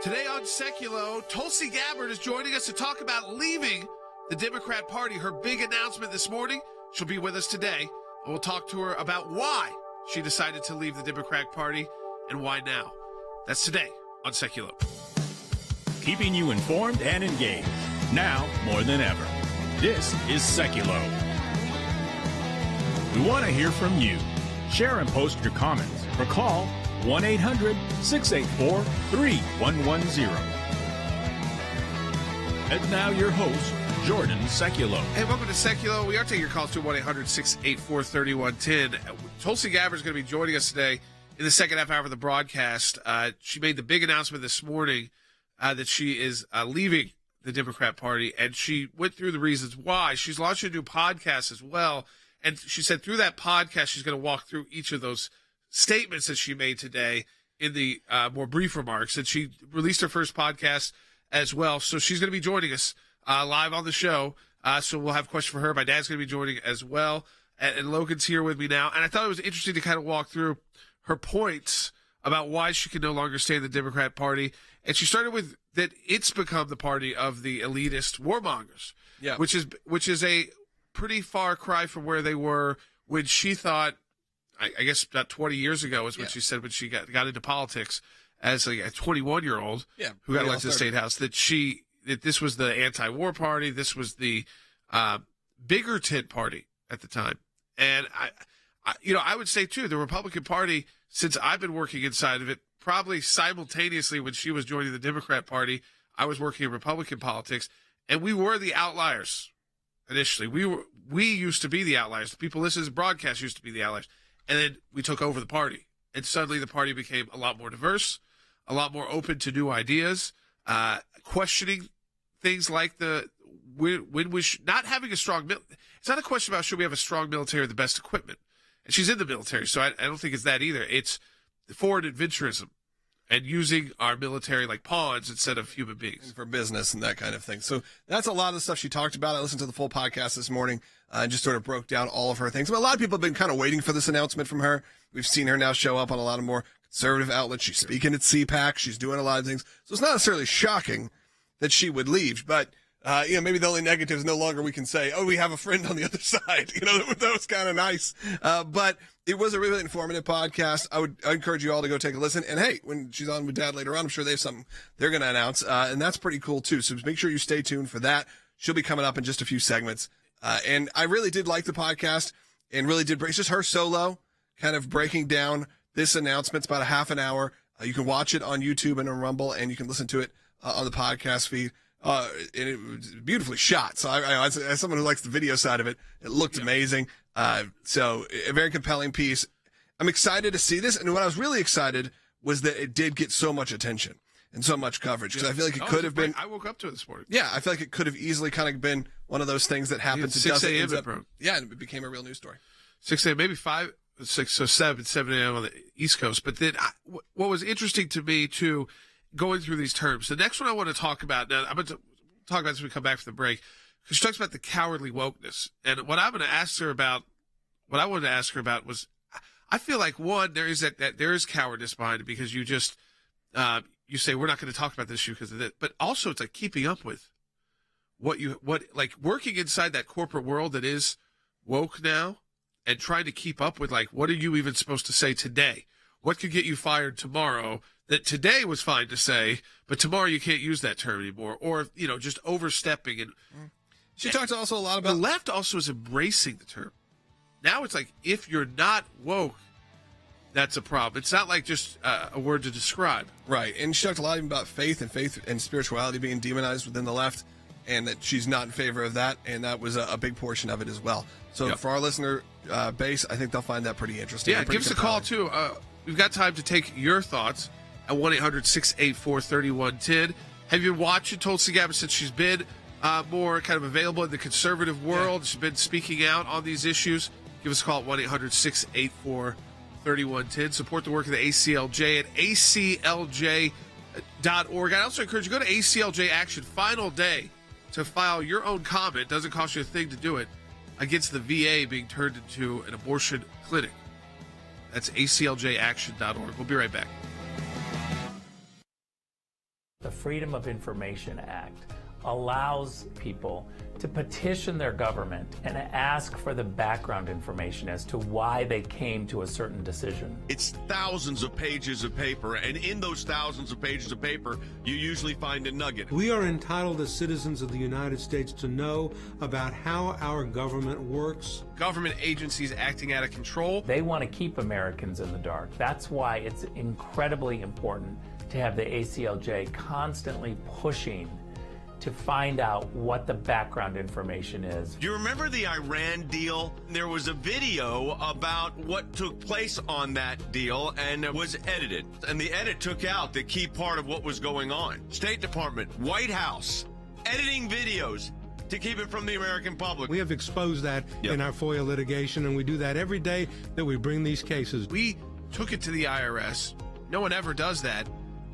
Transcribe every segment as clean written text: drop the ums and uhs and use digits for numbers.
Today on Sekulow, Tulsi Gabbard is joining us to talk about leaving the Democrat Party. Her big announcement this morning. She'll be with us today. And we'll talk to her about why she decided to leave the Democrat Party and why now. That's today on Sekulow. Keeping you informed and engaged, now more than ever. This is Sekulow. We want to hear from you. Share and post your comments or call 1-800-684-3110. And now your host, Jordan Sekulow. Hey, welcome to Sekulow. We are taking your calls to 1-800-684-3110. Tulsi Gabbard is going to be joining us today in the second half hour of the broadcast. She made the big announcement this morning that she is leaving the Democrat Party, and she went through the reasons why. She's launched a new podcast as well, and she said through that podcast she's going to walk through each of those statements that she made today in the more brief remarks. And she released her first podcast as well. So she's going to be joining us live on the show. So we'll have a question for her. My dad's going to be joining as well. And Logan's here with me now. And I thought it was interesting to kind of walk through her points about why she can no longer stay in the Democrat Party. And she started with that it's become the party of the elitist warmongers, which is a pretty far cry from where they were when she thought, I guess about 20 years ago is what she said when she got into politics as like a 21-year-old who got elected to the state house, that this was the anti-war party. This was the bigger tent party at the time. And I would say too, the Republican Party, since I've been working inside of it, probably simultaneously when she was joining the Democrat Party, I was working in Republican politics, and we were the outliers initially. We used to be the outliers. The people listening to the broadcast used to be the outliers. And then we took over the party, and suddenly the party became a lot more diverse, a lot more open to new ideas, questioning things like not having a strong it's not a question about should we have a strong military or the best equipment. And she's in the military, so I don't think it's that either. It's foreign adventurism and using our military like pawns instead of human beings. And for business and that kind of thing. So that's a lot of the stuff she talked about. I listened to the full podcast this morning and just sort of broke down all of her things. But a lot of people have been kind of waiting for this announcement from her. We've seen her now show up on a lot of more conservative outlets. She's speaking at CPAC. She's doing a lot of things. So it's not necessarily shocking that she would leave. But, maybe the only negative is no longer we can say, oh, we have a friend on the other side. That was kind of nice. But it was a really informative podcast. I encourage you all to go take a listen. And hey, when she's on with Dad later on, I'm sure they have something they're going to announce. And that's pretty cool too. So make sure you stay tuned for that. She'll be coming up in just a few segments. And I really did like the podcast and really did it's just her solo kind of breaking down this announcement. It's about a half an hour. You can watch it on YouTube and on Rumble, and you can listen to it on the podcast feed. And it was beautifully shot. So as someone who likes the video side of it, it looked amazing. So a very compelling piece. I'm excited to see this. And what I was really excited was that it did get so much attention and so much coverage. Because I feel like it could have been. I woke up to it this morning. Yeah, I feel like it could have easily kind of been one of those things that happened to 6 a.m. and it became a real news story. 6 a.m., maybe 5, 6, so 7 a.m. on the East Coast. But then what was interesting to me, too, going through these terms, the next one I want to talk about, now I'm going to talk about this when we come back from the break, because she talks about the cowardly wokeness. And what I wanted to ask her about was, I feel like, one, there is that there is cowardice behind it, because you just, you say, we're not going to talk about this issue because of it. But also it's like keeping up with like working inside that corporate world that is woke now and trying to keep up with, like, what are you even supposed to say today? What could get you fired tomorrow that today was fine to say, but tomorrow you can't use that term anymore? Or, just overstepping. And she talks also a lot about the left also is embracing the term. Now it's like, if you're not woke, that's a problem. It's not like just a word to describe. Right. And she talked a lot even about faith and spirituality being demonized within the left, and that she's not in favor of that. And that was a big portion of it as well. So for our listener base, I think they'll find that pretty interesting. Yeah, give us a call, too. We've got time to take your thoughts at 1-800-684-3110. Have you been watching Tulsi Gabbard since she's been more kind of available in the conservative world? She's been speaking out on these issues. Give us a call at 1-800-684-3110. Support the work of the ACLJ at aclj.org. I also encourage you to go to ACLJ Action Final Day to file your own comment. Doesn't cost you a thing to do it, against the VA being turned into an abortion clinic. That's acljaction.org. We'll be right back. the Freedom of Information Act allows people to petition their government and ask for the background information as to why they came to a certain decision. It's thousands of pages of paper, and in those thousands of pages of paper, you usually find a nugget. We are entitled as citizens of the United States to know about how our government works. Government agencies acting out of control. They want to keep Americans in the dark. That's why it's incredibly important to have the ACLJ constantly pushing to find out what the background information is. Do you remember the Iran deal? There was a video about what took place on that deal, and it was edited. And the edit took out the key part of what was going on. State Department, White House, editing videos to keep it from the American public. We have exposed that in our FOIA litigation, and we do that every day that we bring these cases. We took it to the IRS. No one ever does that.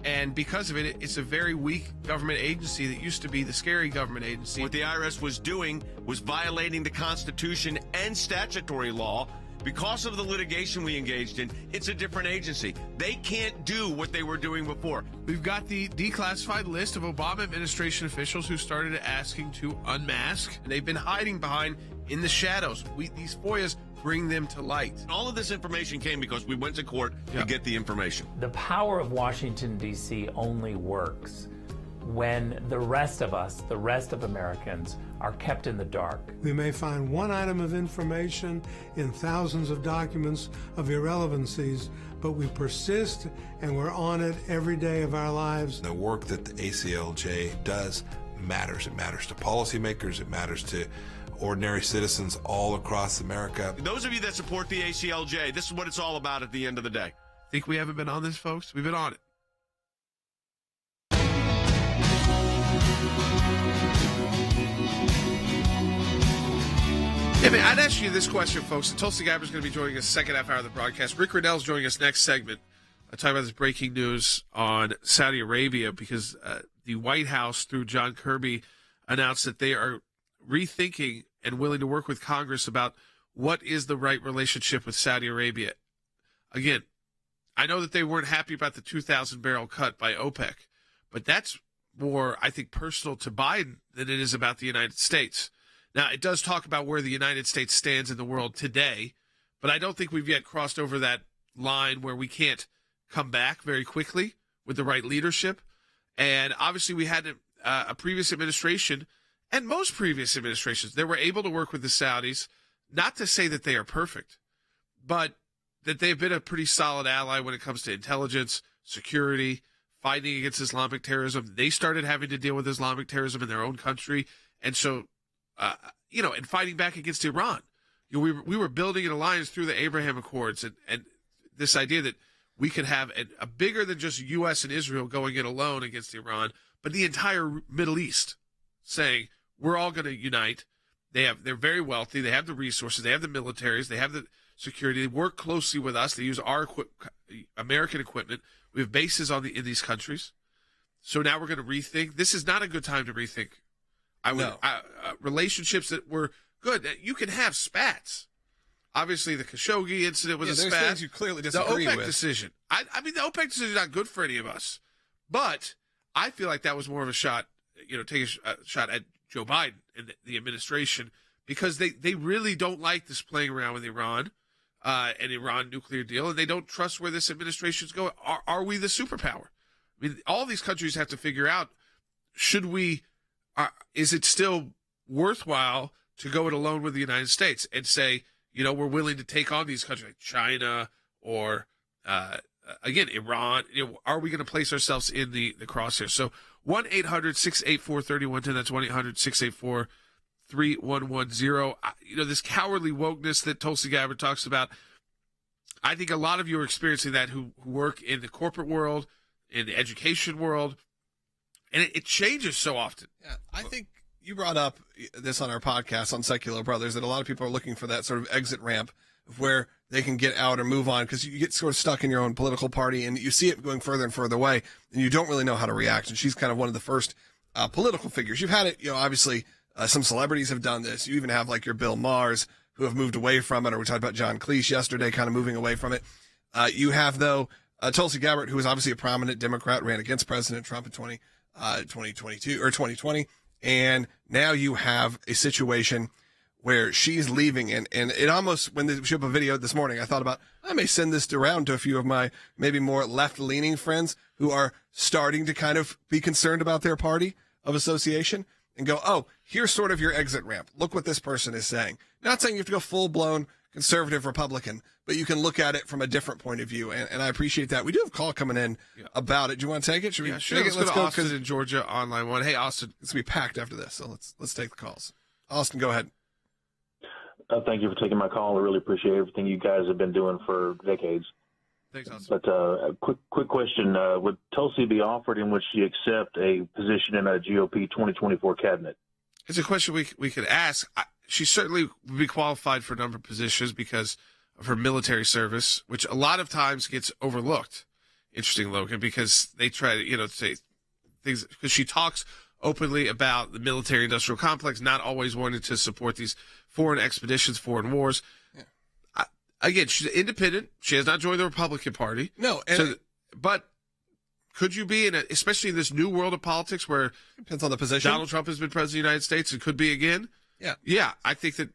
And because of it, it's a very weak government agency that used to be the scary government agency. What the IRS was doing was violating the Constitution and statutory law. Because of the litigation we engaged in, it's a different agency. They can't do what they were doing before. We've got the declassified list of Obama administration officials who started asking to unmask. They've been hiding behind in the shadows. These FOIAs bring them to light. All of this information came because we went to court to get the information. The power of Washington, D.C. only works when the rest of us, the rest of Americans, are kept in the dark. We may find one item of information in thousands of documents of irrelevancies, but we persist and we're on it every day of our lives. The work that the ACLJ does matters. It matters to policymakers. It matters to ordinary citizens all across America. Those of you that support the ACLJ, this is what it's all about at the end of the day. Think we haven't been on this, folks? We've been on it. Yeah, man, I'd ask you this question, folks. And Tulsi Gabbard is going to be joining us second half hour of the broadcast. Rick Riddell's joining us next segment. I talk about this breaking news on Saudi Arabia because the White House, through John Kirby, announced that they are rethinking and willing to work with Congress about what is the right relationship with Saudi Arabia. Again, I know that they weren't happy about the 2,000 barrel cut by OPEC, but that's more, I think, personal to Biden than it is about the United States. Now, it does talk about where the United States stands in the world today, but I don't think we've yet crossed over that line where we can't come back very quickly with the right leadership. And obviously we had a previous administration, and most previous administrations, they were able to work with the Saudis, not to say that they are perfect, but that they've been a pretty solid ally when it comes to intelligence, security, fighting against Islamic terrorism. They started having to deal with Islamic terrorism in their own country. And so, and fighting back against Iran. We were building an alliance through the Abraham Accords, and this idea that we could have a bigger than just U.S. and Israel going in alone against Iran, but the entire Middle East saying, we're all going to unite. They're very wealthy. They have the resources. They have the militaries. They have the security. They work closely with us. They use our American equipment. We have bases in these countries. So now we're going to rethink. This is not a good time to rethink. Relationships that were good. You can have spats. Obviously, the Khashoggi incident was a there's spat. things you clearly disagree the OPEC with. decision. I mean, the OPEC decision is not good for any of us. But I feel like that was more of a shot, take a shot at Joe Biden and the administration, because they really don't like this playing around with Iran and Iran nuclear deal, and they don't trust where this administration is going. Are we the superpower? I mean, all these countries have to figure out, is it still worthwhile to go it alone with the United States and say, we're willing to take on these countries like China or, again, Iran? Are we going to place ourselves in the crosshairs? So 1-800-684-3110. That's 1-800-684-3110. This cowardly wokeness that Tulsi Gabbard talks about, I think a lot of you are experiencing that who work in the corporate world, in the education world, and it changes so often. Yeah, I think you brought up this on our podcast on Sekulow Brothers, that a lot of people are looking for that sort of exit ramp of where they can get out or move on, because you get sort of stuck in your own political party and you see it going further and further away and you don't really know how to react. And she's kind of one of the first political figures. You've had it, obviously some celebrities have done this. You even have like your Bill Maher's who have moved away from it, or we talked about John Cleese yesterday kind of moving away from it. You have, though, Tulsi Gabbard, who is obviously a prominent Democrat, ran against President Trump in 2022 or 2020. And now you have a situation where she's leaving. And it almost, when they showed up a video this morning, I thought about, I may send this around to a few of my maybe more left-leaning friends who are starting to kind of be concerned about their party of association and go, oh, here's sort of your exit ramp. Look what this person is saying. Not saying you have to go full-blown conservative Republican, but you can look at it from a different point of view, and I appreciate that. We do have a call coming in about it. Do you want to take it? Should we take it? Let's go to Austin in Georgia on line 1. Hey, Austin. It's going to be packed after this, so let's take the calls. Austin, go ahead. Thank you for taking my call. I really appreciate everything you guys have been doing for decades. Thanks, Austin. But a quick question. Would Tulsi be offered and would she accept a position in a GOP 2024 cabinet? It's a question we could ask. She certainly would be qualified for a number of positions because of her military service, which a lot of times gets overlooked. Interesting, Logan, because they try to, say things, because she talks openly about the military-industrial complex, not always wanting to support these foreign expeditions, foreign wars. Yeah. Again, she's independent. She has not joined the Republican Party. No, but could you be especially in this new world of politics where depends on the position. Donald Trump has been president of the United States and could be again? Yeah, I think that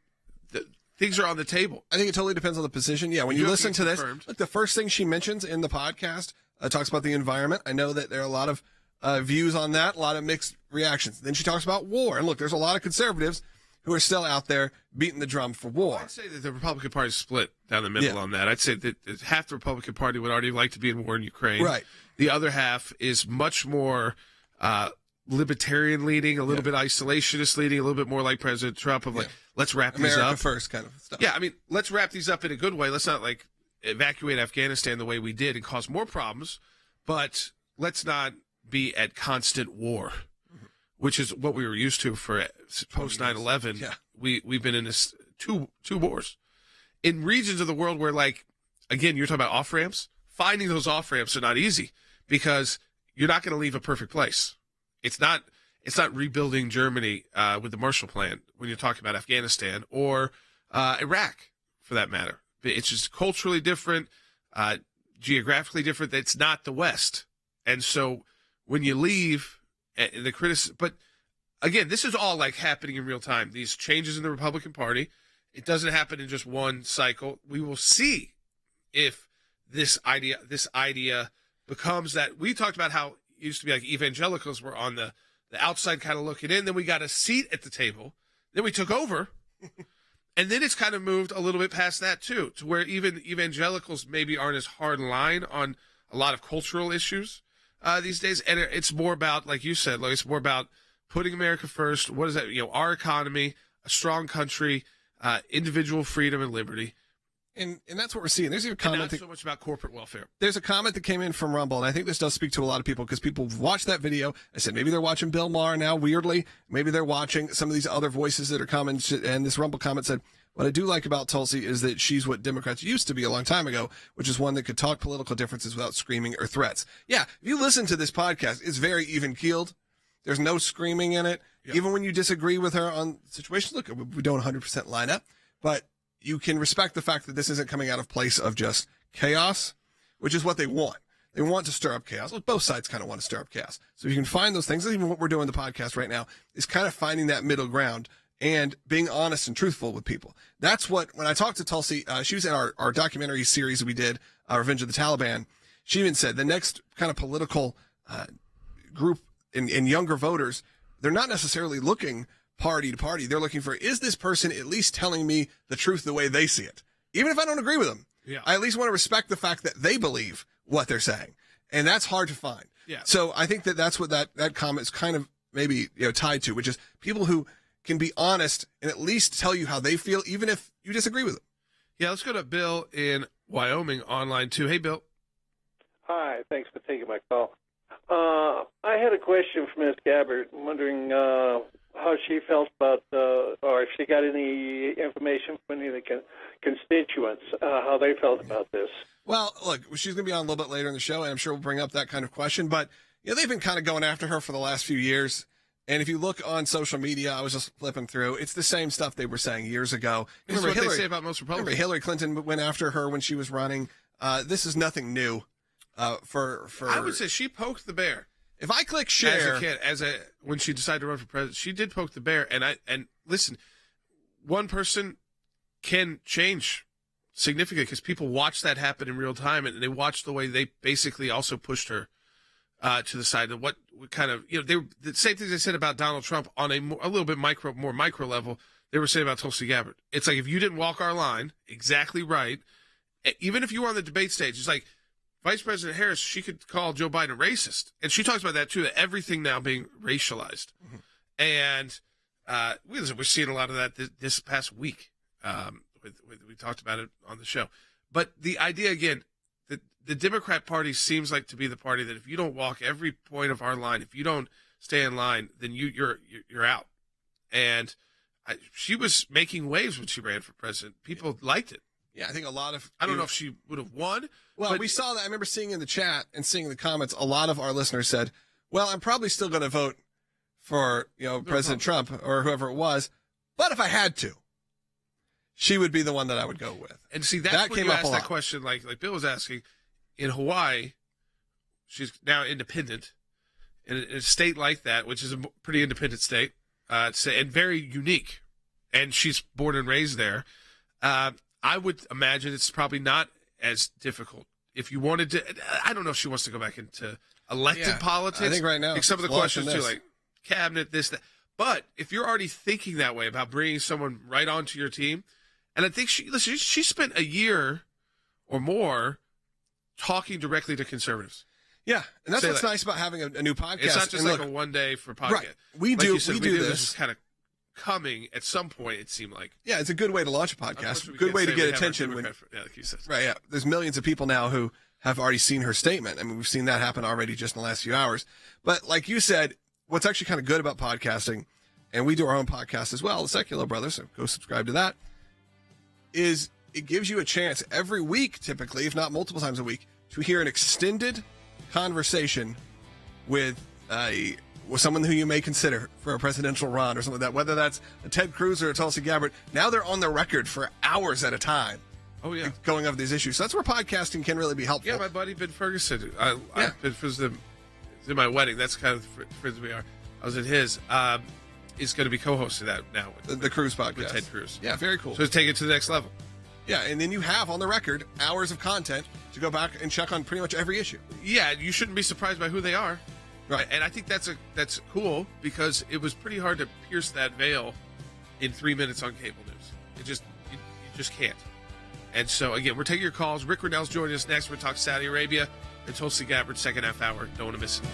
things are on the table. I think it totally depends on the position. Yeah, when you listen to this, look, the first thing she mentions in the podcast talks about the environment. I know that there are a lot of views on that, a lot of mixed reactions. Then she talks about war. And look, there's a lot of conservatives who are still out there beating the drum for war. I'd say that the Republican Party is split down the middle on that. I'd say that half the Republican Party would already like to be in war in Ukraine. Right. The other half is much more libertarian leading, a little bit isolationist leading, a little bit more like President Trump of let's wrap these up. America first kind of stuff. Yeah, I mean, let's wrap these up in a good way. Let's not evacuate Afghanistan the way we did and cause more problems, but let's not be at constant war, which is what we were used to for post 9/11. Yeah. We've been in this two wars in regions of the world where, again, you're talking about off ramps. Finding those off ramps are not easy because you're not going to leave a perfect place. It's not rebuilding Germany with the Marshall Plan when you're talking about Afghanistan or Iraq, for that matter. It's just culturally different, geographically different. It's not the West, and so when you leave, but again, this is all happening in real time. These changes in the Republican Party, it doesn't happen in just one cycle. We will see if this idea becomes that. We talked about how it used to be evangelicals were on the outside kind of looking in. Then we got a seat at the table. Then we took over. And then it's kind of moved a little bit past that, too, to where even evangelicals maybe aren't as hard in line on a lot of cultural issues these days. And it's more about, like you said, it's more about putting America first. What is that? Our economy, a strong country, individual freedom and liberty. And that's what we're seeing. There's even a comment. Not so much about corporate welfare. There's a comment that came in from Rumble, and I think this does speak to a lot of people because people watch that video. I said maybe they're watching Bill Maher now, weirdly. Maybe they're watching some of these other voices that are coming. And this Rumble comment said, what I do like about Tulsi is that she's what Democrats used to be a long time ago, which is one that could talk political differences without screaming or threats. Yeah, if you listen to this podcast, it's very even-keeled. There's no screaming in it. Yeah. Even when you disagree with her on situations, look, we don't 100% line up, but you can respect the fact that this isn't coming out of place of just chaos, which is what they want. They want to stir up chaos. Well, both sides kind of want to stir up chaos. So if you can find those things, even what we're doing in the podcast right now, is kind of finding that middle ground and being honest and truthful with people. That's what, when I talked to Tulsi, she was in our documentary series we did, Revenge of the Taliban. She even said the next kind of political group in younger voters, they're not necessarily looking party to party. They're looking for, is this person at least telling me the truth the way they see it? Even if I don't agree with them, I at least want to respect the fact that they believe what they're saying. And that's hard to find. Yeah. So I think that's what that comment is kind of maybe tied to, which is people who can be honest and at least tell you how they feel, even if you disagree with them. Yeah, let's go to Bill in Wyoming online too. Hey, Bill. Hi, thanks for taking my call. I had a question for Ms. Gabbard. I'm wondering how she felt about, or if she got any information from any of the constituents, how they felt about this. Well, look, she's going to be on a little bit later in the show, and I'm sure we'll bring up that kind of question. But they've been kind of going after her for the last few years. And if you look on social media, I was just flipping through, it's the same stuff they were saying years ago. This is what they say about most Republicans. Remember, Hillary Clinton went after her when she was running. This is nothing new. I would say she poked the bear. If I click share, as a kid, when she decided to run for president, she did poke the bear. And listen, one person can change significantly because people watch that happen in real time, and they watch the way they basically also pushed her to the side of what kind of, they were the same things they said about Donald Trump on a little bit more micro level. They were saying about Tulsi Gabbard. It's like, if you didn't walk our line exactly right, even if you were on the debate stage, it's like Vice President Harris, she could call Joe Biden a racist. And she talks about that too, that everything now being racialized. Mm-hmm. And we're seeing a lot of that this past week. We talked about it on the show. But the idea, again, that the Democrat Party seems like to be the party that if you don't walk every point of our line, if you don't stay in line, then you're out. And she was making waves when she ran for president. People liked it. Yeah, I think a lot of... I don't know if she would have won. Well, we saw that. I remember seeing in the chat and seeing in the comments, a lot of our listeners said, well, I'm probably still going to vote for, President Trump or whoever it was. But if I had to, she would be the one that I would go with. And see, that's when you ask that question, like Bill was asking. In Hawaii, she's now independent. In a state like that, which is a pretty independent state, and very unique, and she's born and raised there, I would imagine it's probably not as difficult. If you wanted to, I don't know if she wants to go back into elected politics. I think right now, like some of the questions too, like cabinet, this, that. But if you're already thinking that way about bringing someone right onto your team, and I think she spent a year or more talking directly to conservatives. Yeah, and that's what's nice about having a new podcast. It's not just like a one day for podcast. Right. We do this. This was kind of coming at some point, it seemed like. Yeah, it's a good way to launch a podcast. Good way to get attention. Like you said. Right, yeah. There's millions of people now who have already seen her statement. I mean, we've seen that happen already just in the last few hours. But like you said, what's actually kind of good about podcasting, and we do our own podcast as well, the Sekulow Brothers, so go subscribe to that, is it gives you a chance every week, typically, if not multiple times a week, to hear an extended conversation with someone who you may consider for a presidential run or something like that, whether that's a Ted Cruz or a Tulsi Gabbard. Now they're on the record for hours at a time. Oh, yeah. Going over these issues. So that's where podcasting can really be helpful. Yeah, my buddy Ben Ferguson, I've been in my wedding. That's kind of the friends we are. I was at his. Is going to be co-hosting that now. With the Cruz podcast. With Ted Cruz. Yeah, very cool. So take it to the next level. Yeah, and then you have on the record hours of content to go back and check on pretty much every issue. Yeah, you shouldn't be surprised by who they are. Right. And I think that's cool because it was pretty hard to pierce that veil in 3 minutes on cable news. You just can't. And so, again, we're taking your calls. Rick Riddell's joining us next. We're going to talk Saudi Arabia and Tulsi Gabbard, second half hour. Don't want to miss it.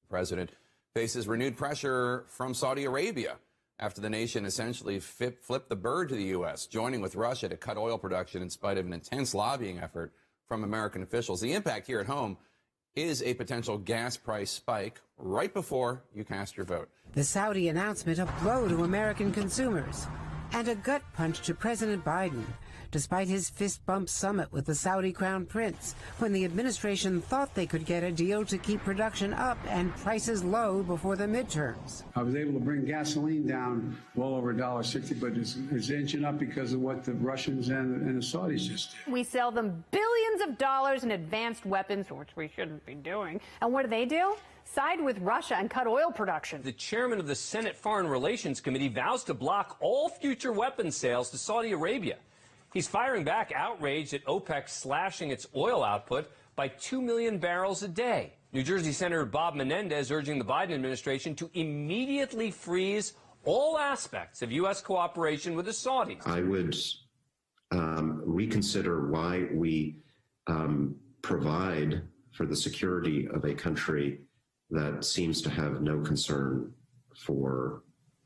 President faces renewed pressure from Saudi Arabia after the nation essentially flipped the bird to the U.S., joining with Russia to cut oil production in spite of an intense lobbying effort from American officials. The impact here at home is a potential gas price spike right before you cast your vote. The Saudi announcement a blow to American consumers and a gut punch to President Biden, despite his fist-bump summit with the Saudi Crown Prince, when the administration thought they could get a deal to keep production up and prices low before the midterms. I was able to bring gasoline down well over $1.60, but it's inching up because of what the Russians and the Saudis just did. We sell them billions of dollars in advanced weapons, which we shouldn't be doing. And what do? Side with Russia and cut oil production. The chairman of the Senate Foreign Relations Committee vows to block all future weapons sales to Saudi Arabia. He's firing back, outraged at OPEC slashing its oil output by 2 million barrels a day. New Jersey Senator Bob Menendez urging the Biden administration to immediately freeze all aspects of U.S. cooperation with the Saudis. I would reconsider why we provide for the security of a country that seems to have no concern for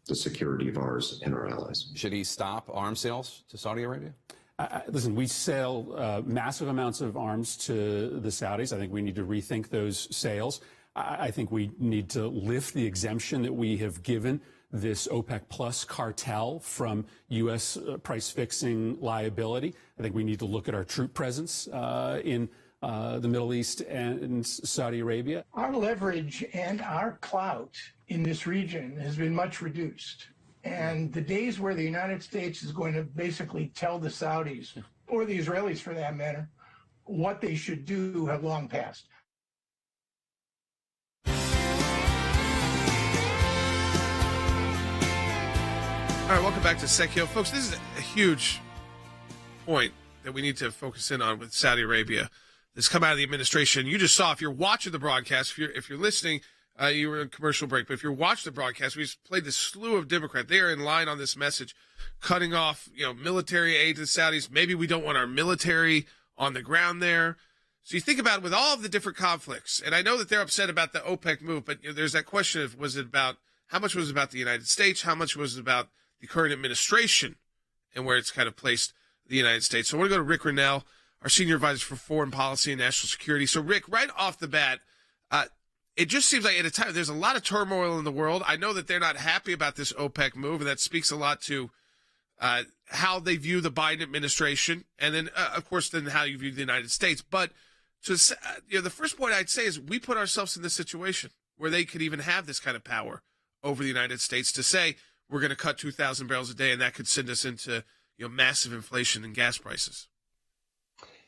the security of ours and our allies. Should he stop arms sales to Saudi Arabia? Listen, we sell massive amounts of arms to the Saudis. I think we need to rethink those sales. I think we need to lift the exemption that we have given this OPEC Plus cartel from U.S. price-fixing liability. I think we need to look at our troop presence in the Middle East and Saudi Arabia. Our leverage and our clout in this region has been much reduced. And the days where the United States is going to basically tell the Saudis, or the Israelis for that matter, what they should do have long passed. All right, welcome back to Sekulow. Folks, this is a huge point that we need to focus in on with Saudi Arabia that's come out of the administration. You just saw, if you're watching the broadcast, if you're listening, you were in commercial break, but if you're watching the broadcast, we just played this slew of Democrats. They are in line on this message, cutting off, military aid to the Saudis. Maybe we don't want our military on the ground there. So you think about it with all of the different conflicts, and I know that they're upset about the OPEC move, but there's that question of, how much was it about the United States? How much was it about the current administration and where it's kind of placed the United States? So I want to go to Rick Rennell, our senior advisor for foreign policy and national security. So Rick, right off the bat, it just seems like at a time there's a lot of turmoil in the world. I know that they're not happy about this OPEC move, and that speaks a lot to how they view the Biden administration, and then, of course, then how you view the United States. But the first point I'd say is we put ourselves in this situation where they could even have this kind of power over the United States to say we're going to cut 2,000 barrels a day, and that could send us into massive inflation in gas prices.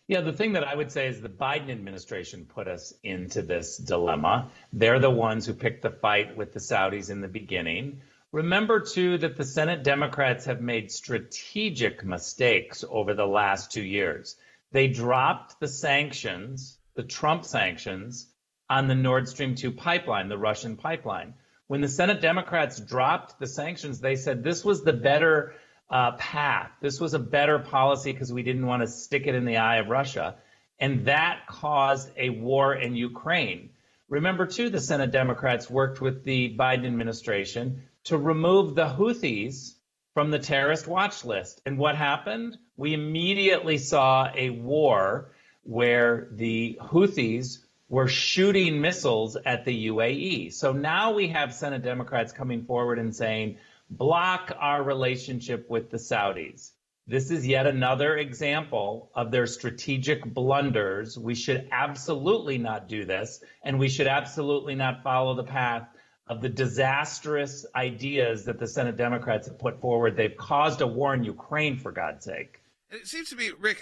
Yeah, the thing that I would say is the Biden administration put us into this dilemma. They're the ones who picked the fight with the Saudis in the beginning. Remember, too, that the Senate Democrats have made strategic mistakes over the last 2 years. They dropped the sanctions, the Trump sanctions, on the Nord Stream 2 pipeline, the Russian pipeline. When the Senate Democrats dropped the sanctions, they said this was the better path. This was a better policy because we didn't want to stick it in the eye of Russia. And that caused a war in Ukraine. Remember, too, the Senate Democrats worked with the Biden administration to remove the Houthis from the terrorist watch list. And what happened? We immediately saw a war where the Houthis were shooting missiles at the UAE. So now we have Senate Democrats coming forward and saying, block our relationship with the Saudis. This is yet another example of their strategic blunders. We should absolutely not do this, and we should absolutely not follow the path of the disastrous ideas that the Senate Democrats have put forward. They've caused a war in Ukraine, for God's sake. And it seems to me, Rick,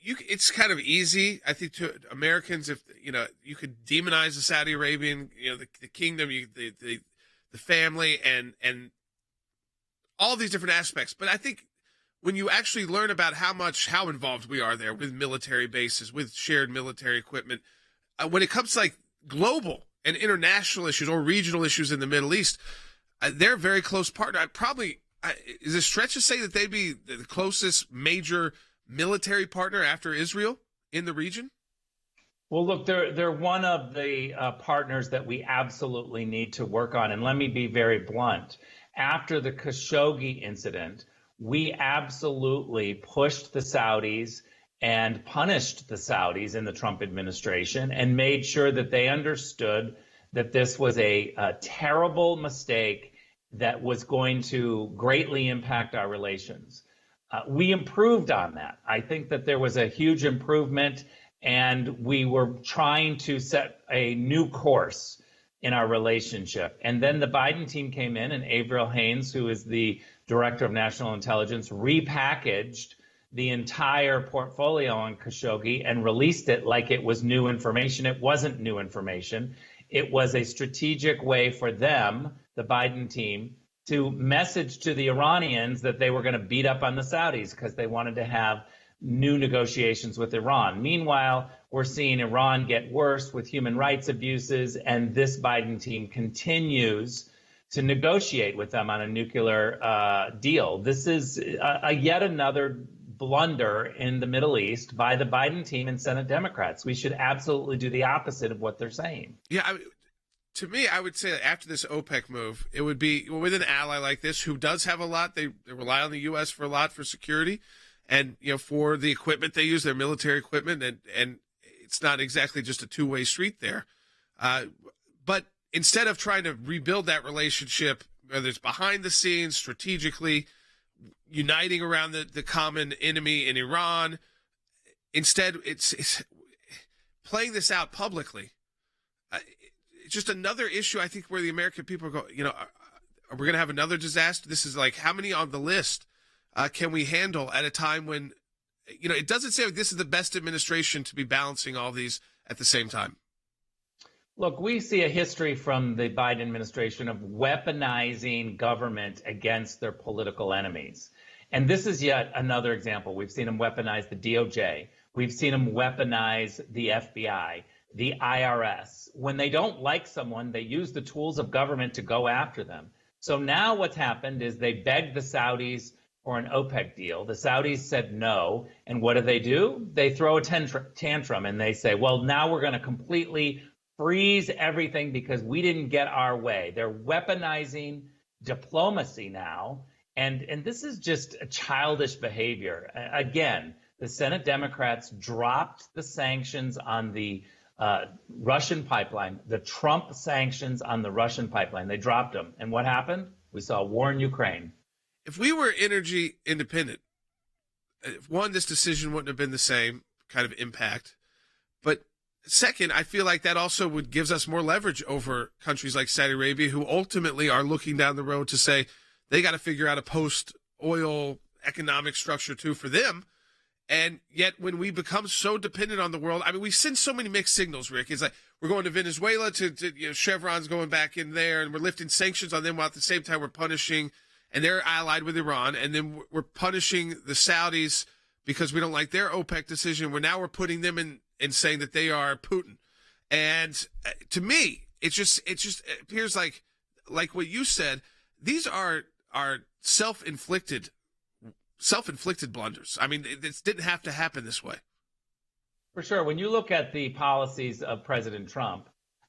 it's kind of easy, I think, to Americans, if you could demonize the Saudi Arabian, the kingdom, the family, and all these different aspects. But I think when you actually learn about how involved we are there with military bases, with shared military equipment, when it comes to like global and international issues or regional issues in the Middle East, they're a very close partner. Is it a stretch to say that they'd be the closest major military partner after Israel in the region? Well, look, they're one of the partners that we absolutely need to work on. And let me be very blunt. After the Khashoggi incident, we absolutely pushed the Saudis and punished the Saudis in the Trump administration and made sure that they understood that this was a terrible mistake that was going to greatly impact our relations. We improved on that. I think that there was a huge improvement, and we were trying to set a new course in our relationship. And then the Biden team came in, and Avril Haines, who is the director of national intelligence, repackaged the entire portfolio on Khashoggi and released it like it was new information. It wasn't new information. It was a strategic way for them, the Biden team, to message to the Iranians that they were going to beat up on the Saudis because they wanted to have new negotiations with Iran. Meanwhile, we're seeing Iran get worse with human rights abuses, and this Biden team continues to negotiate with them on a nuclear deal. This is yet another blunder in the Middle East by the Biden team and Senate Democrats. We should absolutely do the opposite of what they're saying. Yeah, to me, I would say that after this OPEC move, it would be with an ally like this who does have a lot. They rely on the U.S. for a lot for security and, for the equipment they use, their military equipment. And it's not exactly just a two-way street there. But instead of trying to rebuild that relationship, whether it's behind the scenes, strategically, uniting around the common enemy in Iran, instead it's playing this out publicly. It's just another issue, I think, where the American people go, are we going to have another disaster? This is like, how many on the list can we handle at a time when, it doesn't say like this is the best administration to be balancing all these at the same time. Look, we see a history from the Biden administration of weaponizing government against their political enemies. And this is yet another example. We've seen them weaponize the DOJ. We've seen them weaponize the FBI, the IRS. When they don't like someone, they use the tools of government to go after them. So now what's happened is they begged the Saudis for an OPEC deal. The Saudis said no. And what do? They throw a tantrum and they say, well, now we're going to completely freeze everything because we didn't get our way. They're weaponizing diplomacy now. And this is just a childish behavior. Again, the Senate Democrats dropped the sanctions on the Russian pipeline, the Trump sanctions on the Russian pipeline. They dropped them. And what happened? We saw war in Ukraine. If we were energy independent, one, this decision wouldn't have been the same kind of impact. But second, I feel like that also would gives us more leverage over countries like Saudi Arabia, who ultimately are looking down the road to say they got to figure out a post-oil economic structure too for them. And yet when we become so dependent on the world, I mean, we send so many mixed signals, Rick. It's like we're going to Venezuela to Chevron's going back in there, and we're lifting sanctions on them while at the same time we're punishing, and they're allied with Iran, and then we're punishing the Saudis because we don't like their OPEC decision. We're putting them in saying that they are Putin. And to me, it just appears like what you said, these are self-inflicted blunders. I mean, this didn't have to happen this way. For sure. When you look at the policies of President Trump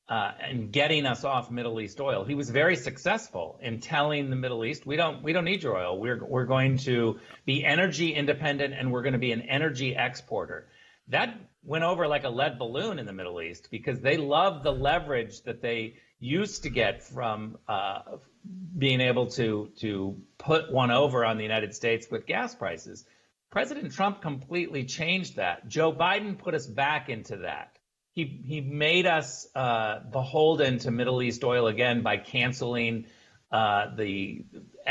and getting us off Middle East oil, he was very successful in telling the Middle East, we don't need your oil. We're going to be energy independent, and we're going to be an energy exporter. That went over like a lead balloon in the Middle East because they love the leverage that they used to get from being able to put one over on the United States with gas prices. President Trump completely changed that. Joe Biden put us back into that. He made us beholden to Middle East oil again by canceling the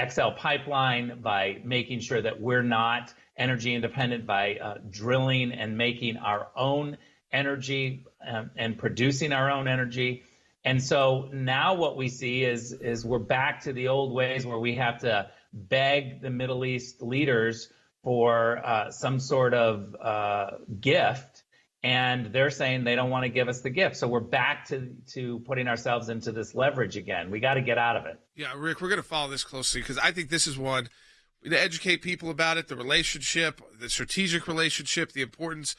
XL pipeline, by making sure that we're not energy independent, by drilling and making our own energy and producing our own energy. And so now what we see is we're back to the old ways where we have to beg the Middle East leaders for some sort of gift, and they're saying they don't want to give us the gift. So we're back to putting ourselves into this leverage again. We got to get out of it. Yeah, Rick, we're going to follow this closely because I think this is one, to educate people about it, the relationship, the strategic relationship, the importance,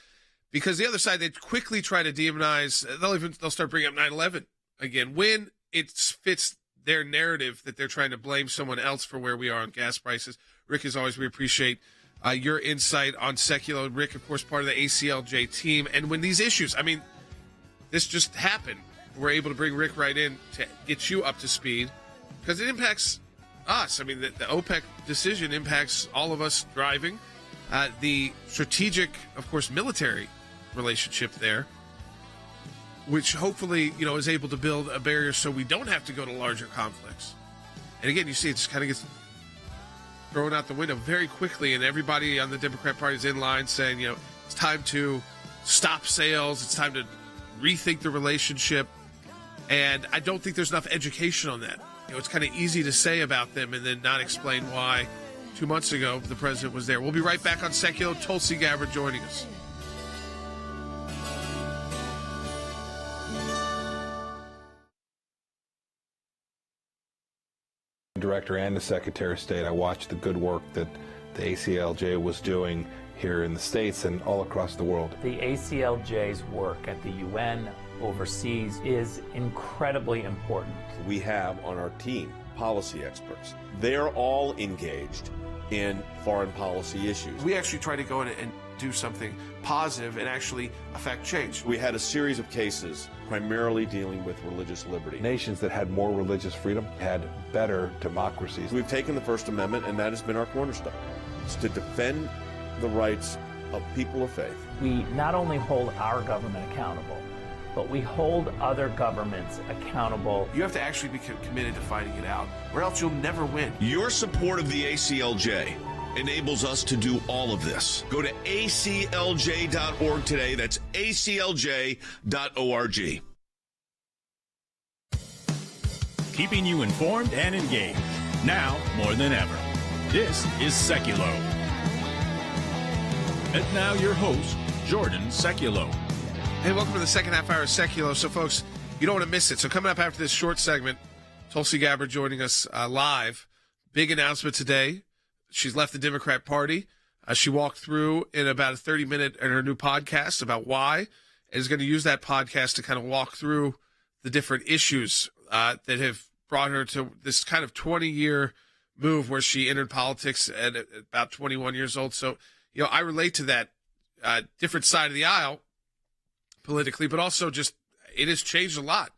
because the other side, they quickly try to demonize, they'll start bringing up 9/11 again when it fits their narrative that they're trying to blame someone else for where we are on gas prices. Rick, as always, we appreciate your insight on Sekulow. Rick, of course, part of the ACLJ team. And when these issues, I mean, this just happened, we're able to bring Rick right in to get you up to speed because it impacts us. I mean, the OPEC decision impacts all of us driving. The strategic, of course, military relationship there, which hopefully, is able to build a barrier so we don't have to go to larger conflicts. And again, you see it just kind of gets thrown out the window very quickly, and everybody on the Democrat Party is in line saying, it's time to stop sales. It's time to rethink the relationship. And I don't think there's enough education on that. It's kind of easy to say about them and then not explain why 2 months ago the president was there. We'll be right back on Sekulow. Tulsi Gabbard joining us. Director and the Secretary of State, I watched the good work that the ACLJ was doing here in the States and all across the world. The ACLJ's work at the UN overseas is incredibly important. We have on our team policy experts. They're all engaged in foreign policy issues. We actually try to go in and do something positive and actually affect change. We had a series of cases primarily dealing with religious liberty. Nations that had more religious freedom had better democracies. We've taken the First Amendment, and that has been our cornerstone. It's to defend the rights of people of faith. We not only hold our government accountable, but we hold other governments accountable. You have to actually be committed to fighting it out, or else you'll never win. Your support of the ACLJ enables us to do all of this. Go to aclj.org today. That's aclj.org. keeping you informed and engaged. Now more than ever. This is Sekulow. And now your host, Jordan Sekulow. Hey, welcome to the second half hour of Sekulow. So, folks, you don't want to miss it. So, coming up after this short segment, Tulsi Gabbard joining us live. Big announcement today. She's left the Democrat Party. She walked through in about a 30-minute in her new podcast about why, and is going to use that podcast to kind of walk through the different issues that have brought her to this kind of 20-year move where she entered politics at about 21 years old. So, you know, I relate to that different side of the aisle politically, but also just it has changed a lot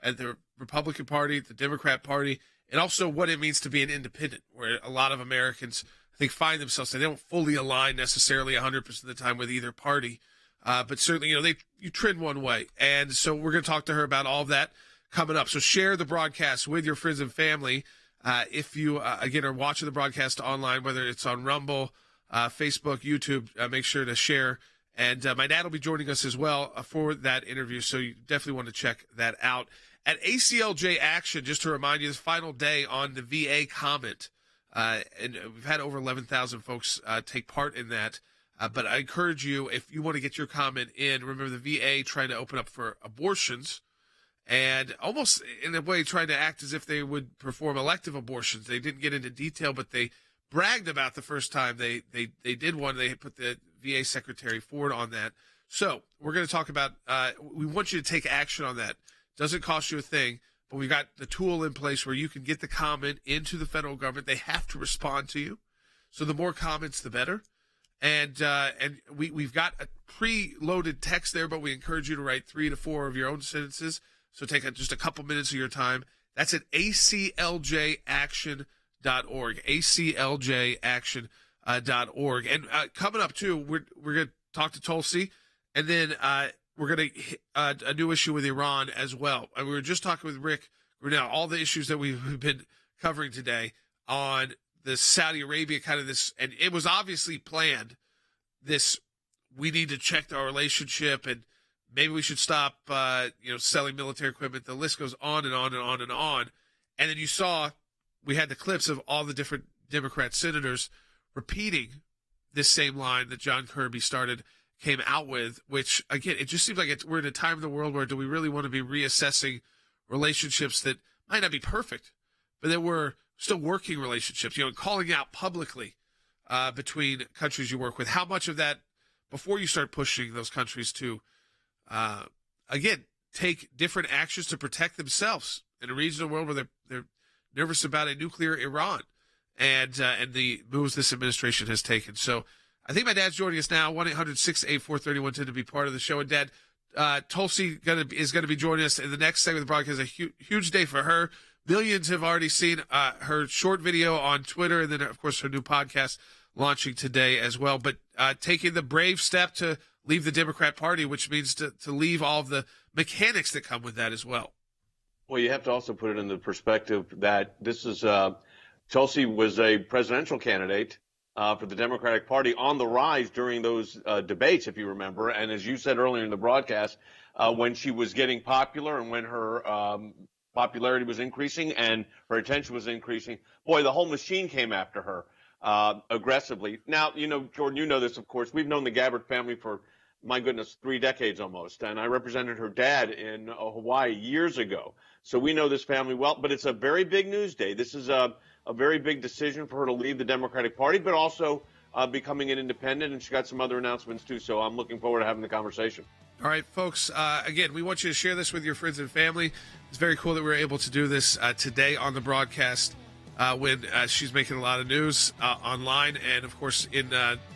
at the Republican Party, the Democrat Party, and also what it means to be an independent, where a lot of Americans, I think, find themselves, they don't fully align necessarily 100% of the time with either party, but certainly, you know, you trend one way. And so we're going to talk to her about all of that coming up. So share the broadcast with your friends and family. If you, again, are watching the broadcast online, whether it's on Rumble, Facebook, YouTube, make sure to share. And my dad will be joining us as well for that interview, so you definitely want to check that out. At ACLJ Action, just to remind you, this final day on the VA comment, and we've had over 11,000 folks take part in that. But I encourage you, if you want to get your comment in, remember the VA trying to open up for abortions and almost in a way trying to act as if they would perform elective abortions. They didn't get into detail, but they bragged about the first time they did one. They put the VA secretary forward on that. So we're going to talk about, we want you to take action on that. Doesn't cost you a thing, but we've got the tool in place where you can get the comment into the federal government. They have to respond to you. So the more comments, the better. And we've got a pre-loaded text there, but we encourage you to write 3 to 4 of your own sentences. So take just a couple minutes of your time. That's at acljaction.org, acljaction.org. And coming up, too, we're going to talk to Tulsi, and then we're going to hit a new issue with Iran as well. And we were just talking with Rick Grinnell, all the issues that we've been covering today on the Saudi Arabia kind of this, and it was obviously planned, this, we need to check our relationship, and maybe we should stop, selling military equipment. The list goes on and on and on and on. And then you saw, we had the clips of all the different Democrat senators repeating this same line that John Kirby came out with, which, again, it just seems like we're in a time in the world where do we really want to be reassessing relationships that might not be perfect, but that we're still working relationships, calling out publicly between countries you work with. How much of that, before you start pushing those countries to, again, take different actions to protect themselves in a regional world where they're nervous about a nuclear Iran and the moves this administration has taken. So I think my dad's joining us now, 1-800-684-3110 to be part of the show. And Dad, Tulsi is going to be joining us in the next segment of the broadcast. A huge day for her. Millions have already seen her short video on Twitter, and then, of course, her new podcast launching today as well. But taking the brave step to leave the Democrat Party, which means to leave all of the mechanics that come with that as well. Well, you have to also put it in the perspective that this is Tulsi was a presidential candidate for the Democratic Party on the rise during those debates, if you remember. And as you said earlier in the broadcast, when she was getting popular and when her popularity was increasing and her attention was increasing, boy, the whole machine came after her aggressively. Now, Jordan, you know this, of course. We've known the Gabbard family for, my goodness, 3 decades almost. And I represented her dad in Hawaii years ago. So we know this family well. But it's a very big news day. This is a very big decision for her to leave the Democratic Party, but also becoming an independent. And she got some other announcements, too. So I'm looking forward to having the conversation. All right, folks, again, we want you to share this with your friends and family. It's very cool that we were able to do this today on the broadcast when she's making a lot of news online and, of course, in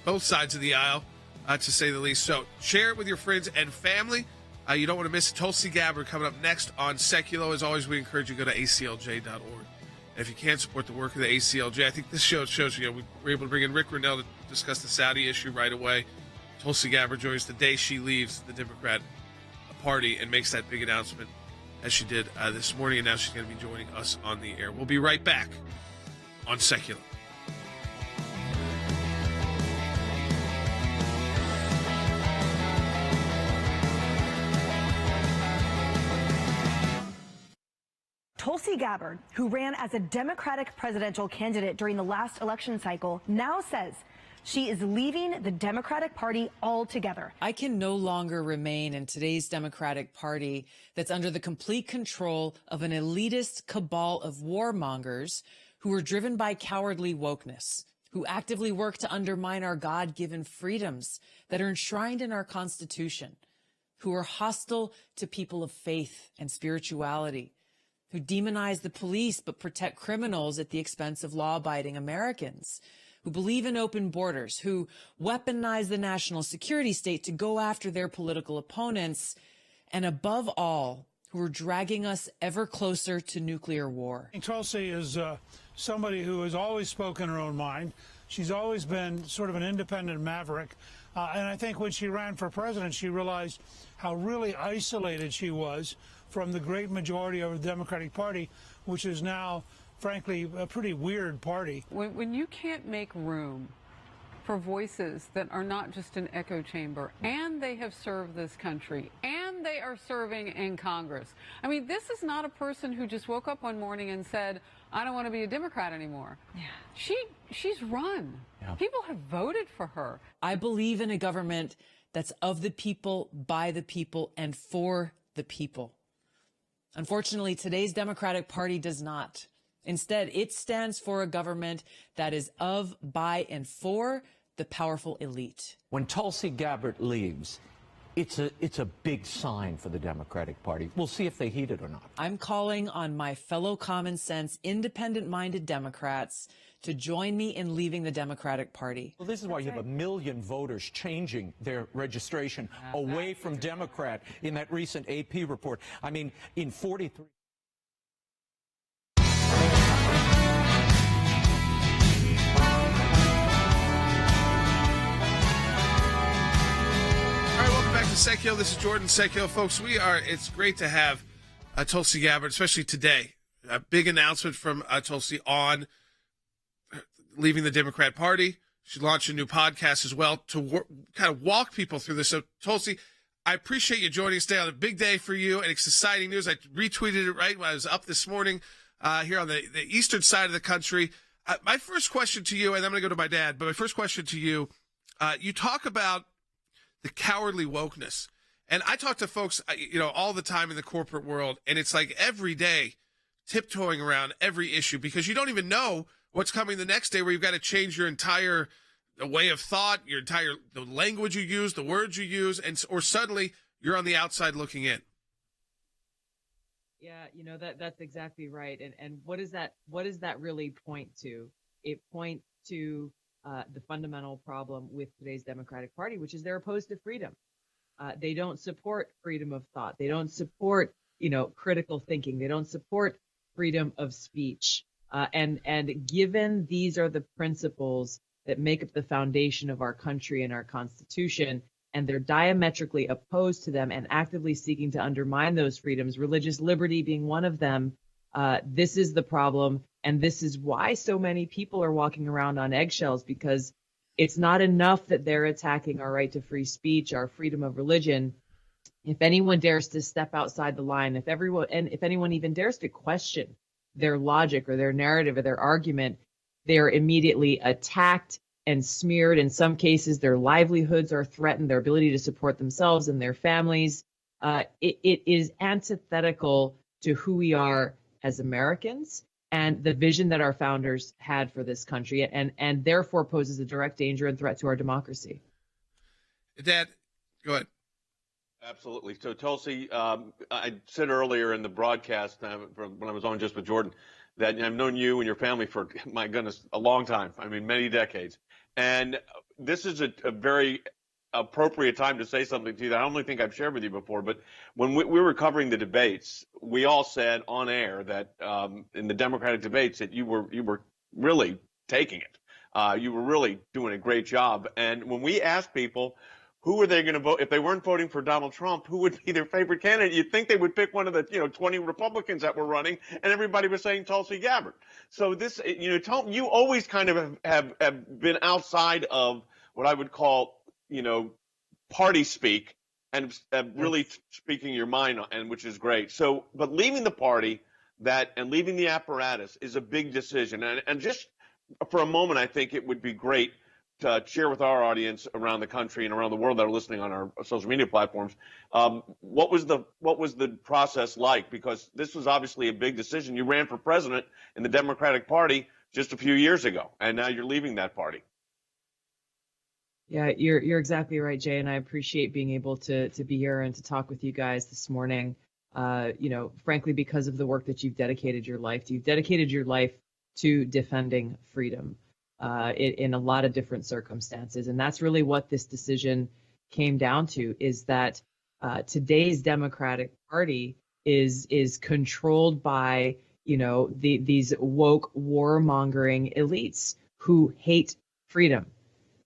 both sides of the aisle, to say the least. So share it with your friends and family. You don't want to miss Tulsi Gabbard coming up next on Sekulow. As always, we encourage you to go to aclj.org. And if you can't support the work of the ACLJ, I think this show shows we were able to bring in Rick Grinnell to discuss the Saudi issue right away. Tulsi Gabbard joins the day she leaves the Democrat Party and makes that big announcement, as she did this morning, and now she's going to be joining us on the air. We'll be right back on Sekulow. Tulsi Gabbard, who ran as a Democratic presidential candidate during the last election cycle, now says she is leaving the Democratic Party altogether. I can no longer remain in today's Democratic Party that's under the complete control of an elitist cabal of warmongers who are driven by cowardly wokeness, who actively work to undermine our God-given freedoms that are enshrined in our Constitution, who are hostile to people of faith and spirituality, who demonize the police but protect criminals at the expense of law-abiding Americans, who believe in open borders, who weaponize the national security state to go after their political opponents, and above all, who are dragging us ever closer to nuclear war. Tulsi is somebody who has always spoken her own mind. She's always been sort of an independent maverick. And I think when she ran for president, she realized how really isolated she was from the great majority of the Democratic Party, which is now, frankly, a pretty weird party. When you can't make room for voices that are not just an echo chamber, and they have served this country, and they are serving in Congress. I mean, this is not a person who just woke up one morning and said, I don't want to be a Democrat anymore. Yeah. She's run. Yeah. People have voted for her. I believe in a government that's of the people, by the people, and for the people. Unfortunately, today's Democratic Party does not. Instead, it stands for a government that is of, by, and for the powerful elite. When Tulsi Gabbard leaves, it's a big sign for the Democratic Party. We'll see if they heed it or not. I'm calling on my fellow common sense, independent-minded Democrats to join me in leaving the Democratic Party. Well, this is why you have 1 million voters changing their registration away from Democrat in that recent AP report. I mean, in 43... Sekulow. This is Jordan Sekulow. Folks, it's great to have Tulsi Gabbard, especially today. A big announcement from Tulsi on leaving the Democrat Party. She launched a new podcast as well to kind of walk people through this. So, Tulsi, I appreciate you joining us today on a big day for you, and it's exciting news. I retweeted it right when I was up this morning here on the eastern side of the country. My first question to you, and I'm going to go to my dad, but my first question to you, you talk about the cowardly wokeness. And I talk to folks, all the time in the corporate world, and it's like every day tiptoeing around every issue because you don't even know what's coming the next day where you've got to change your entire way of thought, the language you use, the words you use, or suddenly you're on the outside looking in. Yeah, that's exactly right. And what does that really point to? It points to the fundamental problem with today's Democratic Party, which is they're opposed to freedom. They don't support freedom of thought. They don't support, critical thinking. They don't support freedom of speech. And given these are the principles that make up the foundation of our country and our Constitution, and they're diametrically opposed to them and actively seeking to undermine those freedoms, religious liberty being one of them, this is the problem. And this is why so many people are walking around on eggshells, because it's not enough that they're attacking our right to free speech, our freedom of religion. If anyone dares to step outside the line, if anyone even dares to question their logic or their narrative or their argument, they're immediately attacked and smeared. In some cases, their livelihoods are threatened, their ability to support themselves and their families. It is antithetical to who we are as Americans and the vision that our founders had for this country, and therefore poses a direct danger and threat to our democracy. Dad, go ahead. Absolutely. So, Tulsi, I said earlier in the broadcast when I was on just with Jordan that I've known you and your family for, my goodness, a long time. I mean, many decades. And this is a very appropriate time to say something to you that I don't think I've shared with you before. But when we were covering the debates, we all said on air that in the Democratic debates that you were really taking it. You were really doing a great job. And when we asked people who were they going to vote if they weren't voting for Donald Trump, who would be their favorite candidate, you'd think they would pick one of the 20 Republicans that were running, and everybody was saying Tulsi Gabbard. So this, you always kind of have been outside of what I would call party speak and really speaking your mind, and which is great. So, but leaving the party and leaving the apparatus is a big decision. And just for a moment, I think it would be great to share with our audience around the country and around the world that are listening on our social media platforms. What was the process like? Because this was obviously a big decision. You ran for president in the Democratic Party just a few years ago, and now you're leaving that party. Yeah, you're exactly right, Jay, and I appreciate being able to be here and to talk with you guys this morning. Frankly, because of the work that you've dedicated your life to. You've dedicated your life to defending freedom in a lot of different circumstances. And that's really what this decision came down to, is that today's Democratic Party is controlled by, these woke warmongering elites who hate freedom.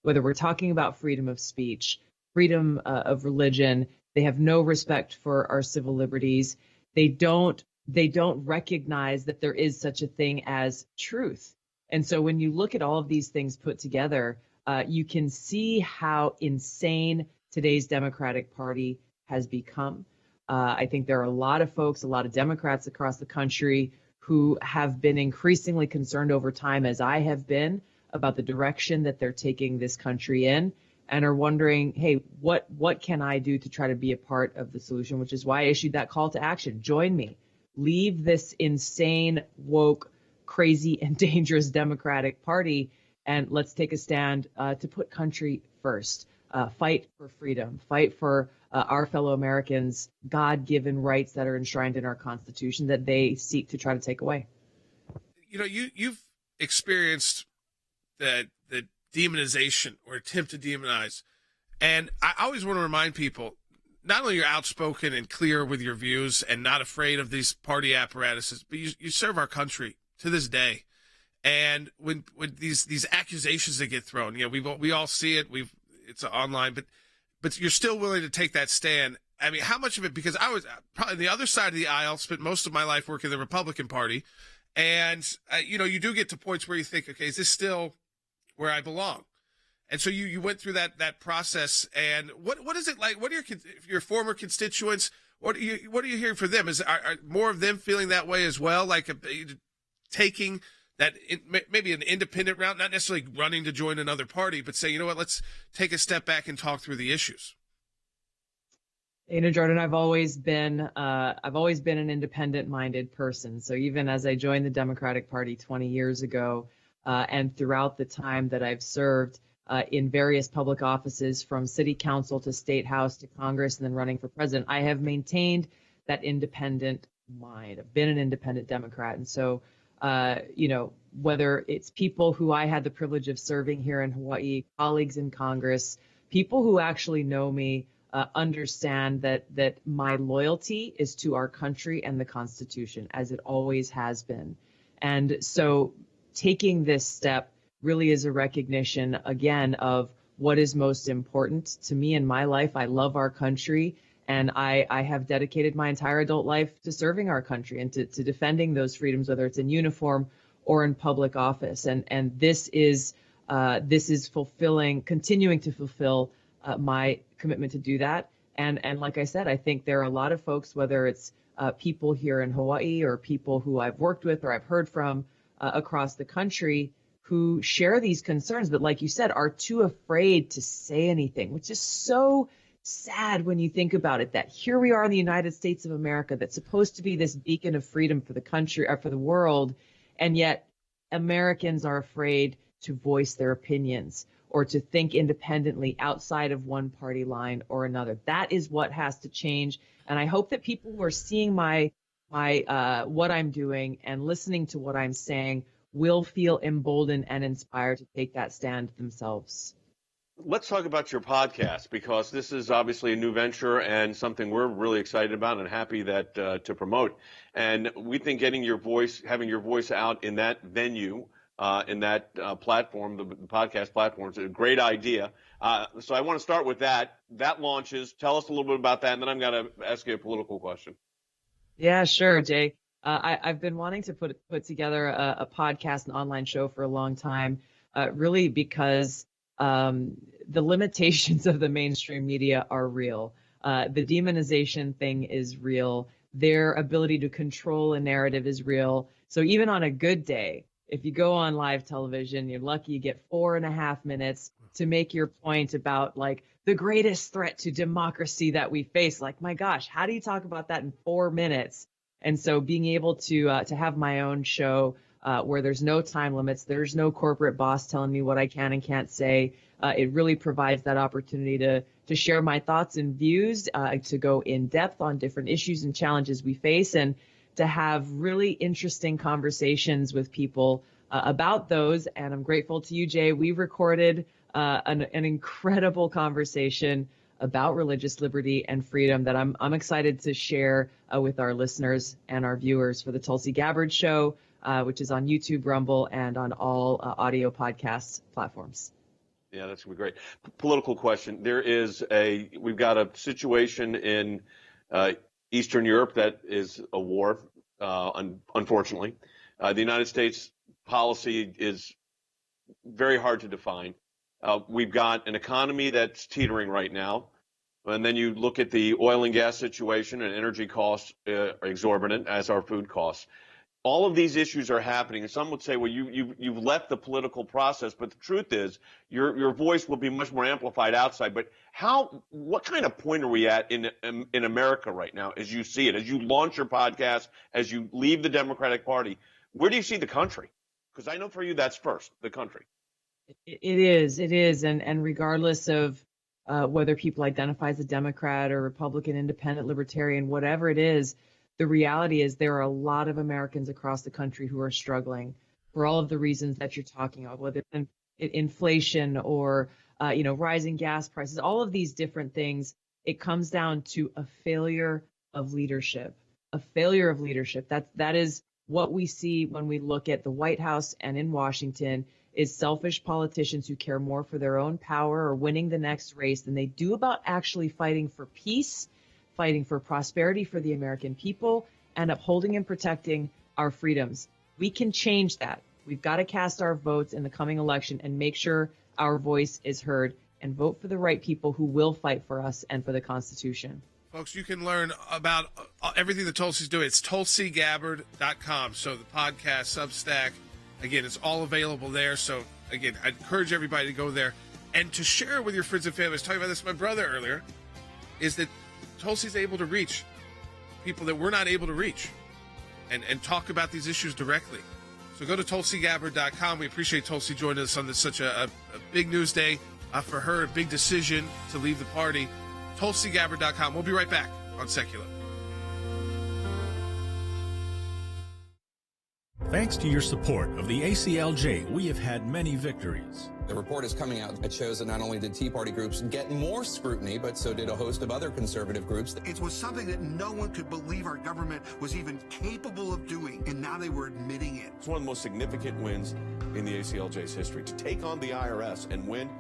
Whether we're talking about freedom of speech, freedom of religion, they have no respect for our civil liberties. They don't recognize that there is such a thing as truth. And so when you look at all of these things put together, you can see how insane today's Democratic Party has become. I think there are a lot of folks, a lot of Democrats across the country who have been increasingly concerned over time, as I have been, about the direction that they're taking this country in, and are wondering, hey, what can I do to try to be a part of the solution? Which is why I issued that call to action. Join me. Leave this insane, woke, crazy, and dangerous Democratic Party, and let's take a stand to put country first. Fight for freedom. Fight for our fellow Americans' God-given rights that are enshrined in our Constitution that they seek to try to take away. You've experienced the demonization or attempt to demonize. And I always want to remind people, not only you're outspoken and clear with your views and not afraid of these party apparatuses, but you serve our country to this day. And when these accusations that get thrown, we all see it. It's online, but you're still willing to take that stand. I mean, how much of it? Because I was probably on the other side of the aisle, spent most of my life working in the Republican Party, and you do get to points where you think, okay, is this still where I belong? And so you went through that process. And what is it like? What are your former constituents? What are you hearing from them? Are more of them feeling that way as well? Like taking that maybe an independent route, not necessarily running to join another party, but say, you know what, let's take a step back and talk through the issues. Jordan, I've always been an independent-minded person. So even as I joined the Democratic Party 20 years ago, and throughout the time that I've served in various public offices, from city council to state house to Congress and then running for president, I have maintained that independent mind. I've been an independent Democrat. And so, whether it's people who I had the privilege of serving here in Hawaii, colleagues in Congress, people who actually know me, understand that my loyalty is to our country and the Constitution, as it always has been. And so taking this step really is a recognition, again, of what is most important to me in my life. I love our country, and I have dedicated my entire adult life to serving our country and to defending those freedoms, whether it's in uniform or in public office. And this is continuing to fulfill my commitment to do that. And like I said, I think there are a lot of folks, whether it's people here in Hawaii or people who I've worked with or I've heard from across the country, who share these concerns, but like you said, are too afraid to say anything, which is so sad when you think about it, that here we are in the United States of America that's supposed to be this beacon of freedom for the country or for the world, and yet Americans are afraid to voice their opinions or to think independently outside of one party line or another. That is what has to change. And I hope that people who are seeing my what I'm doing and listening to what I'm saying will feel emboldened and inspired to take that stand themselves. Let's talk about your podcast, because this is obviously a new venture and something we're really excited about and happy that to promote. And we think having your voice out in that venue, in that platform, the podcast platform, is a great idea. So I want to start with that. That launches. Tell us a little bit about that, and then I'm going to ask you a political question. Yeah, sure, Jay. I've been wanting to put together a podcast, an online show for a long time, really because the limitations of the mainstream media are real. The demonization thing is real. their ability to control a narrative is real. So even on a good day, if you go on live television, you're lucky you get 4.5 minutes to make your point about like the greatest threat to democracy that we face. Like, my gosh, how do you talk about that in 4 minutes? And so being able to have my own show where there's no time limits, there's no corporate boss telling me what I can and can't say. It really provides that opportunity to share my thoughts and views, to go in depth on different issues and challenges we face, and to have really interesting conversations with people about those. And I'm grateful to you, Jay. We recorded an incredible conversation about religious liberty and freedom that I'm excited to share with our listeners and our viewers for the Tulsi Gabbard Show, which is on YouTube, Rumble, and on all audio podcast platforms. Yeah, that's going to be great. Political question. We've got a situation in Eastern Europe that is a war, unfortunately. The United States policy is very hard to define. We've got an economy that's teetering right now. And then you look at the oil and gas situation, and energy costs are exorbitant, as are food costs. All of these issues are happening, and some would say, well, you've left the political process, but the truth is your voice will be much more amplified outside. But what kind of point are we at in America right now as you see it, as you launch your podcast, as you leave the Democratic Party? Where do you see the country? Because I know for you that's first, the country. It is. And regardless of whether people identify as a Democrat or Republican, Independent, Libertarian, whatever it is, the reality is there are a lot of Americans across the country who are struggling for all of the reasons that you're talking about, whether it's inflation or rising gas prices, all of these different things. It comes down to a failure of leadership. That is what we see when we look at the White House and in Washington, is selfish politicians who care more for their own power or winning the next race than they do about actually fighting for peace, fighting for prosperity for the American people, and upholding and protecting our freedoms. We can change that. We've got to cast our votes in the coming election and make sure our voice is heard, and vote for the right people who will fight for us and for the Constitution. Folks, you can learn about everything that Tulsi's doing. It's TulsiGabbard.com. So the podcast, Substack, again, it's all available there. So, again, I encourage everybody to go there and to share it with your friends and family. I was talking about this with my brother earlier, is that Tulsi's able to reach people that we're not able to reach and talk about these issues directly. So go to TulsiGabbard.com. We appreciate Tulsi joining us on this such a big news day for her, a big decision to leave the party. TulsiGabbard.com. We'll be right back on Sekulow. Thanks to your support of the ACLJ, we have had many victories. The report is coming out that shows that not only did Tea Party groups get more scrutiny, but so did a host of other conservative groups. It was something that no one could believe our government was even capable of doing, and now they were admitting it. It's one of the most significant wins in the ACLJ's history. To take on the IRS and win,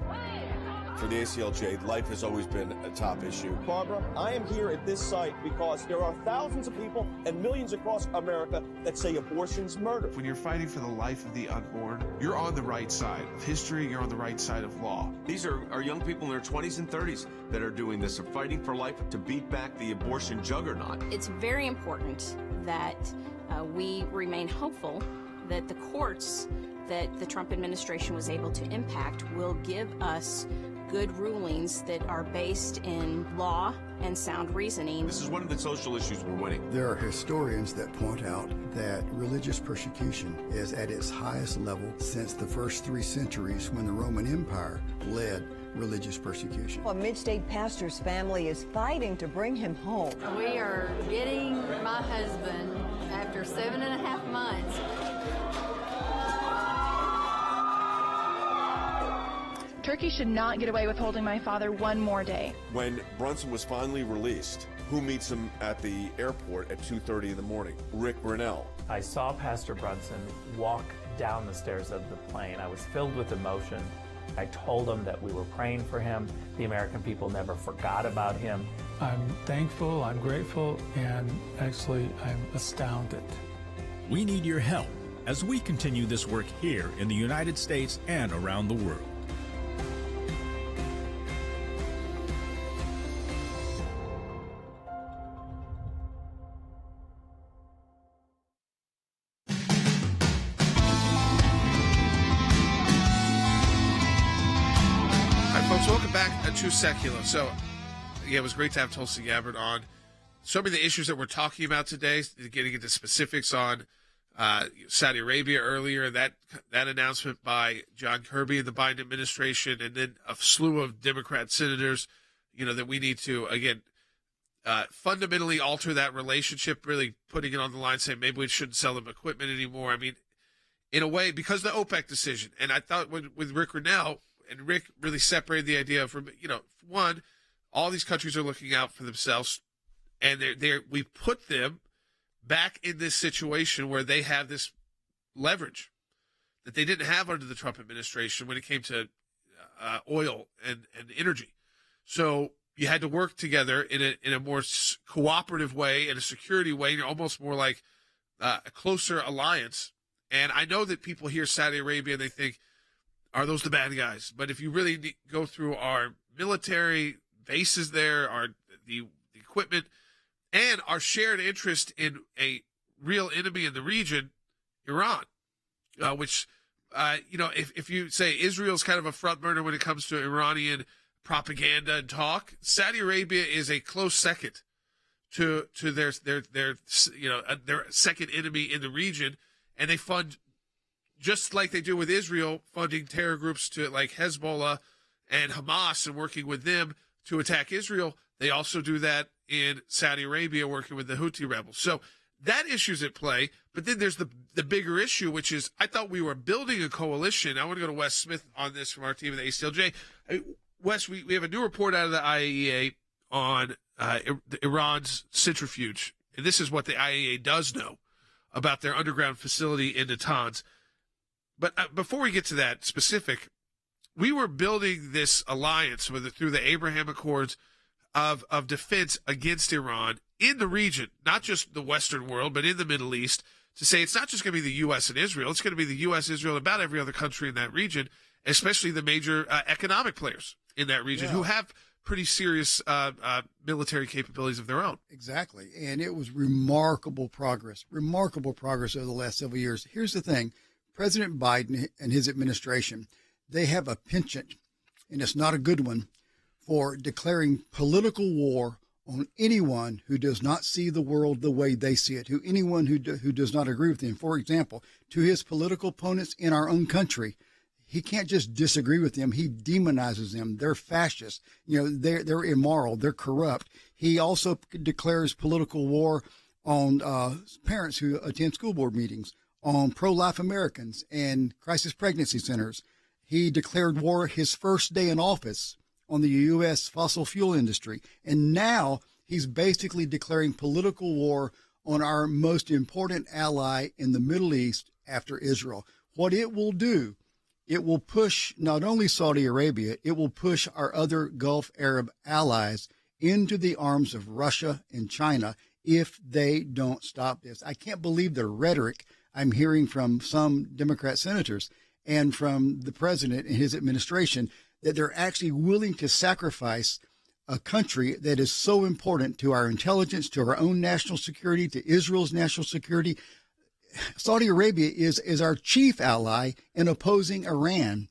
for the ACLJ, life has always been a top issue. Barbara, I am here at this site because there are thousands of people and millions across America that say abortion's murder. When you're fighting for the life of the unborn, you're on the right side of history, you're on the right side of law. These are young people in their 20s and 30s that are doing this, are fighting for life to beat back the abortion juggernaut. It's very important that we remain hopeful that the courts that the Trump administration was able to impact will give us good rulings that are based in law and sound reasoning. This is one of the social issues we're winning. There are historians that point out that religious persecution is at its highest level since the first 3 centuries when the Roman Empire led religious persecution. A mid-state pastor's family is fighting to bring him home. We are getting my husband after 7.5 months. Turkey should not get away with holding my father one more day. When Brunson was finally released, who meets him at the airport at 2:30 in the morning? Rick Grinnell. I saw Pastor Brunson walk down the stairs of the plane. I was filled with emotion. I told him that we were praying for him. The American people never forgot about him. I'm thankful, I'm grateful, and actually I'm astounded. We need your help as we continue this work here in the United States and around the world. back to Sekulow. So, yeah, it was great to have Tulsi Gabbard on. So many of the issues that we're talking about today, getting into specifics on Saudi Arabia earlier, that announcement by John Kirby and the Biden administration, and then a slew of Democrat senators, that we need to, again, fundamentally alter that relationship, really putting it on the line, saying maybe we shouldn't sell them equipment anymore. I mean, in a way, because the OPEC decision, and I thought with Rick Renell, and Rick really separated the idea from, one, all these countries are looking out for themselves, and we put them back in this situation where they have this leverage that they didn't have under the Trump administration when it came to oil and energy. So you had to work together in a more cooperative way, in a security way, almost more like a closer alliance. And I know that people hear Saudi Arabia and they think, are those the bad guys? But if you really go through our military bases there, the equipment, and our shared interest in a real enemy in the region, Iran, which, if you say Israel's kind of a front burner when it comes to Iranian propaganda and talk, Saudi Arabia is a close second to their second enemy in the region, and they fund, just like they do with Israel, funding terror groups to like Hezbollah and Hamas and working with them to attack Israel. They also do that in Saudi Arabia, working with the Houthi rebels. So that issue's at play. But then there's the bigger issue, which is I thought we were building a coalition. I want to go to Wes Smith on this from our team at the ACLJ. Wes, we have a new report out of the IAEA on Iran's centrifuge. And this is what the IAEA does know about their underground facility in Natanz. But before we get to that specific, we were building this alliance through the Abraham Accords of defense against Iran in the region, not just the Western world, but in the Middle East, to say it's not just going to be the U.S. and Israel. It's going to be the U.S., Israel, and about every other country in that region, especially the major economic players in that region who have pretty serious military capabilities of their own. Exactly. And it was remarkable progress over the last several years. Here's the thing. President Biden and his administration, they have a penchant, and it's not a good one, for declaring political war on anyone who does not see the world the way they see it, anyone who does not agree with him. For example, to his political opponents in our own country, he can't just disagree with them. He demonizes them. They're fascists. They're immoral. They're corrupt. He also declares political war on parents who attend school board meetings, on pro-life Americans and crisis pregnancy centers. He declared war his first day in office on the U.S. fossil fuel industry. And now he's basically declaring political war on our most important ally in the Middle East after Israel. What it will do, it will push not only Saudi Arabia, it will push our other Gulf Arab allies into the arms of Russia and China if they don't stop this. I can't believe the rhetoric I'm hearing from some Democrat senators and from the president and his administration, that they're actually willing to sacrifice a country that is so important to our intelligence, to our own national security, to Israel's national security. Saudi Arabia is our chief ally in opposing Iran,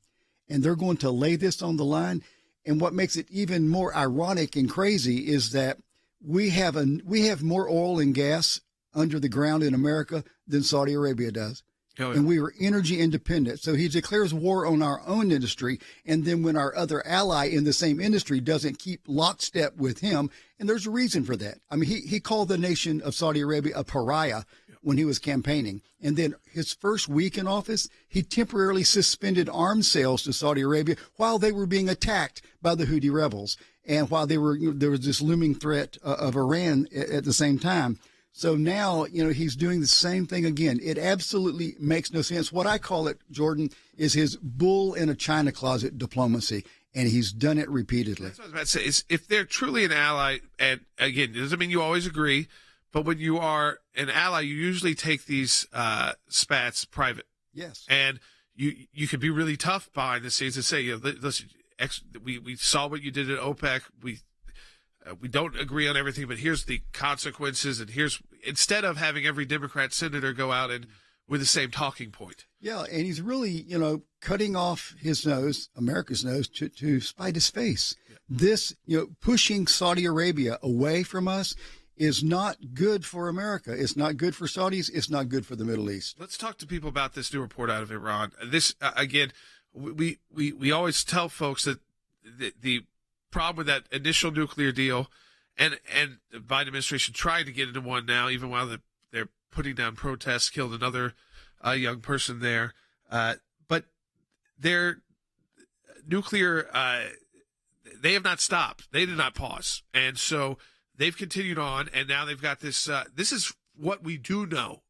and they're going to lay this on the line. And what makes it even more ironic and crazy is that we have more oil and gas under the ground in America than Saudi Arabia does. Oh, yeah. And we are energy independent. So he declares war on our own industry. And then when our other ally in the same industry doesn't keep lockstep with him, and there's a reason for that. I mean, he called the nation of Saudi Arabia a pariah when he was campaigning. And then his first week in office, he temporarily suspended arms sales to Saudi Arabia while they were being attacked by the Houthi rebels. And while there was this looming threat of Iran at the same time. So now, he's doing the same thing again. It absolutely makes no sense. What I call it, Jordan, is his bull in a china closet diplomacy, and he's done it repeatedly. That's what I was about to say. Is if they're truly an ally, and again, it doesn't mean you always agree, but when you are an ally, you usually take these spats private. Yes. And you can be really tough behind the scenes and say, listen, we saw what you did at OPEC. We don't agree on everything, but here's the consequences. And instead of having every Democrat senator go out and with the same talking point. Yeah, and he's really, cutting off his nose, America's nose, to spite his face. Yeah. This, pushing Saudi Arabia away from us is not good for America. It's not good for Saudis. It's not good for the Middle East. Let's talk to people about this new report out of Iran. This, again, we always tell folks that the problem with that initial nuclear deal and the Biden administration trying to get into one now, even while they're putting down protests, killed another young person there. But their nuclear, they have not stopped. They did not pause. And so they've continued on, and now they've got this. This is what we do know.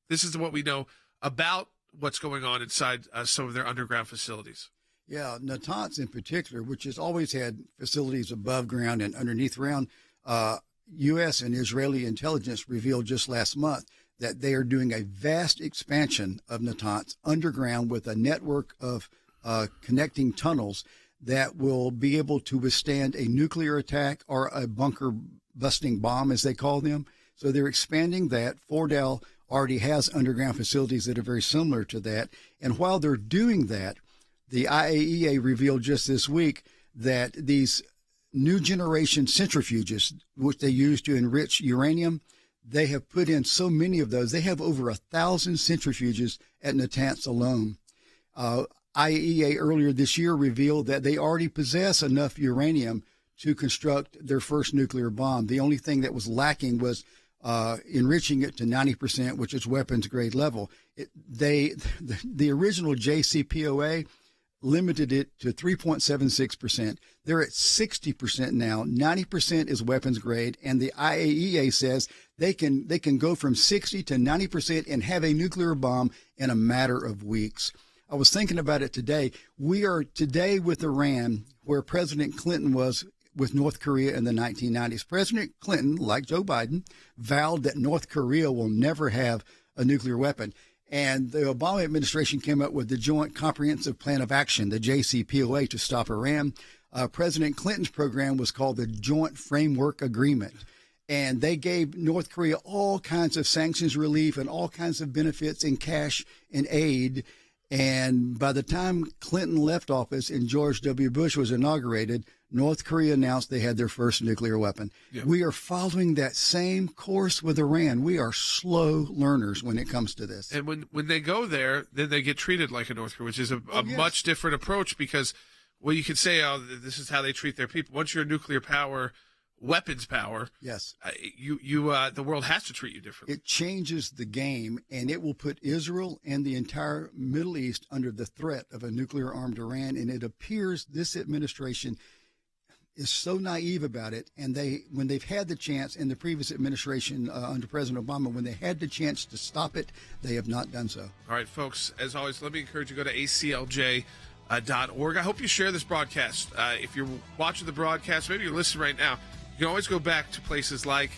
This is what we know about what's going on inside some of their underground facilities. Yeah, Natanz in particular, which has always had facilities above ground and underneath ground. U.S. and Israeli intelligence revealed just last month that they are doing a vast expansion of Natanz underground with a network of connecting tunnels that will be able to withstand a nuclear attack or a bunker busting bomb, as they call them. So they're expanding that. Fordell already has underground facilities that are very similar to that. And while they're doing that, the IAEA revealed just this week that these new generation centrifuges, which they use to enrich uranium, they have put in so many of those. They have over 1,000 centrifuges at Natanz alone. IAEA earlier this year revealed that they already possess enough uranium to construct their first nuclear bomb. The only thing that was lacking was enriching it to 90%, which is weapons grade level. The original JCPOA limited it to 3.76%. They're at 60% now. 90% is weapons grade, and the IAEA says they can go from 60 to 90% and have a nuclear bomb in a matter of weeks. I was thinking about it today. We are today with Iran where President Clinton was with North Korea in the 1990s. President Clinton, like Joe Biden, vowed that North Korea will never have a nuclear weapon. And the Obama administration came up with the Joint Comprehensive Plan of Action, the JCPOA, to stop Iran. President Clinton's program was called the Joint Framework Agreement. And they gave North Korea all kinds of sanctions relief and all kinds of benefits in cash and aid. And by the time Clinton left office and George W. Bush was inaugurated, North Korea announced they had their first nuclear weapon. Yep. We are following that same course with Iran. We are slow learners when it comes to this. And when they go there, then they get treated like a North Korea, which is a much different approach because, well, you could say, oh, this is how they treat their people. Once you're a nuclear power, weapons power, yes, the world has to treat you differently. It changes the game, and it will put Israel and the entire Middle East under the threat of a nuclear-armed Iran. And it appears this administration is so naive about it, and when they've had the chance in the previous administration under President Obama, when they had the chance to stop it, they have not done so. All right, folks, as always, let me encourage you to go to ACLJ.org. I hope you share this broadcast. If you're watching the broadcast, maybe you're listening right now, you can always go back to places like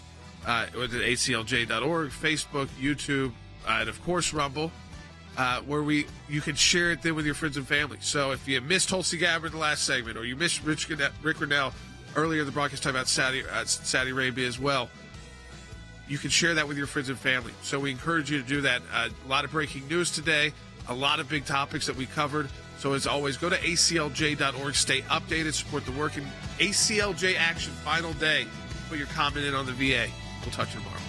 ACLJ.org, Facebook, YouTube, and, of course, Rumble, where you can share it then with your friends and family. So if you missed Tulsi Gabbard in the last segment, or you missed Rick Renell earlier in the broadcast talking about Saudi Arabia as well, you can share that with your friends and family. So we encourage you to do that. A lot of breaking news today, a lot of big topics that we covered. So as always, go to ACLJ.org, stay updated, support the work. And ACLJ Action, final day. Put your comment in on the VA. We'll talk to you tomorrow.